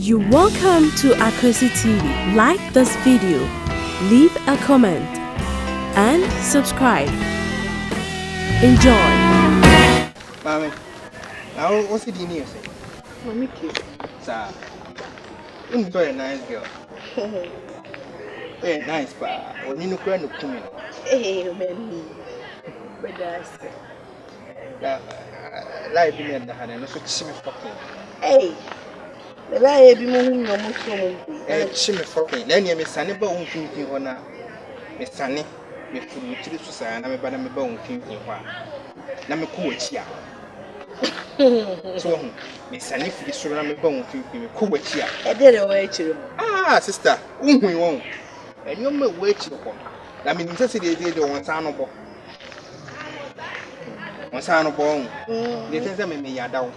You welcome to AKWASI TV. Like this video, leave a comment, and subscribe. Enjoy. Mami, now what's the news? Mommy kiss. Sir, you're very nice girl. Very nice, pa. When you cry, no coming. Hey, man. But that's Life in the hand, and also chimney fucking. hey. The lie be moving no more. Chimney fucking. Then you miss Sunny bone thinking on a Miss Sunny. Me food to the society, and I'm about a bone thinking one. Now me cool chia. So, Miss Sunny for the surrounding bone thinking cool chia. I did away to Ah, sister, we won't. And you may wait to one. I mean, necessity they don't want to one sound of bone. They tell me down.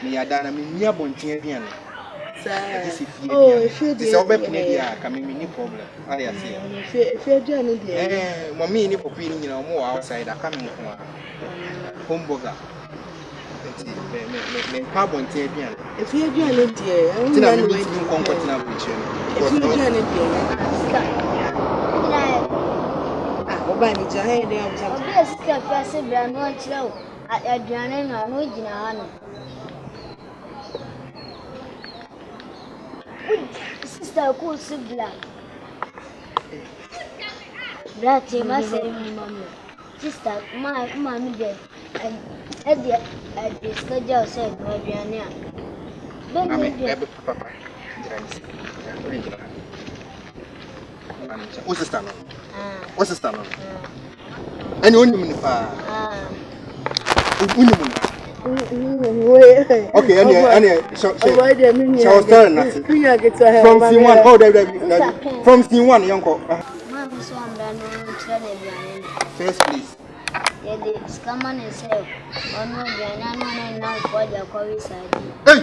Me are down. I mean, near Bontian. Oh, if you this over Canada, coming me problem. I see. If you're doing it, Mommy, for feeling you know more outside. I coming home burger. Carbon champion. if you're doing it, dear, I'm going to comfortable with you. If you're doing it, dear. Buy me to head there. Yes, Professor Brandon Chill at Adriana and Original. Sister, cool sibling. That you must say, Mamma. Sister, my mammy dead. And at the schedule said, Adriana. Papa. What's the stand on? What's the stand on? And you wouldn't okay, and so start nothing. From C1, oh, from C1, uncle. Mamma, so I'm done. First, please. Yeah, the scammon is hell. Oh, no, and now for the AKWASI. Hey!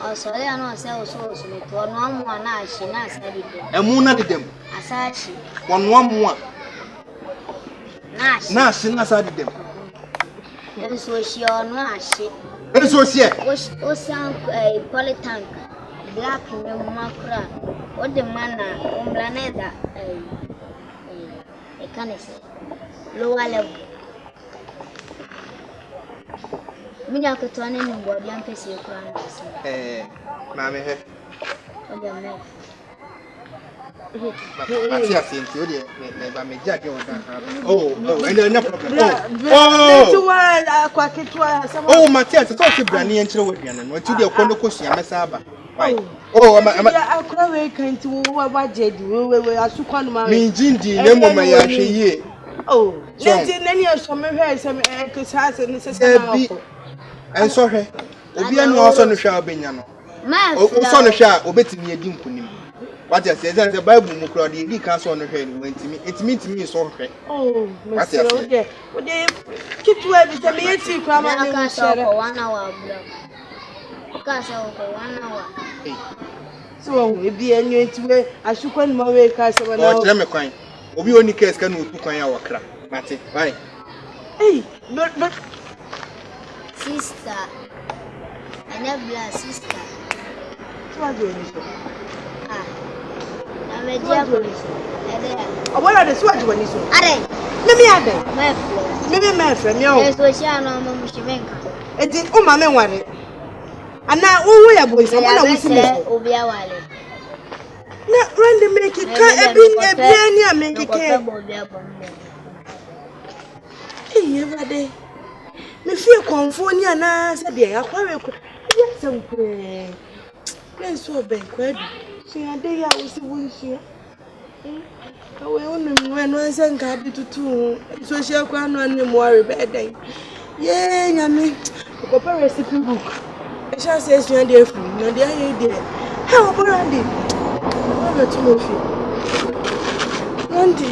Oh, sorry, I know sales also. One I she not said it. And moon at them. Asachi. One more. Nash. Nash, and I them. And so she on Nash. And so she was a polytank. Black in the macra. What the manner on Blaneda. A can say lower level. Mina could turn in body and face your crowns. Mammy, oh, Matthias, I thought you brandy and children. What you do, Konokosi, Masaba. Oh, I'm going to what did we are so con me, Jindy, no more, my actually. Oh, any of some hair, some exercise and necessary. And so her. Obiano also no shall be no. Oh, son of shall obey me a dinkum. What I said that the Bible Mukradi, he can't on the head went to me. It means me so her. Oh, what they keep to every meeting, come on, 1 hour. Castle for 1 hour. So, if the annual to way, I should call my way, Castle. Let me cry. Obi only case can we cook our crap. Matty, why? Hey, but. Sister, I never sister. What do you Ah, I'm a diabolist. What are the swatch when you saw? Let me add them. My friend. Maybe my friend, yes, we shall know Mushimenka. And then, oh, mamma, want it. And now, oh, we are boys. I want to say, Obiawale. Not run to make it car, make it care. Hey, every day. Me feel confonia na said the AKWASI. Yes, some pray. Let's so bad. See, a day I was the one here. I will only when once and got it to two. So she can't run no more bad day. Yea, Yammy, a recipe book. I shall say, you are there for me. No, dear. How about it? Never to know you. Randy.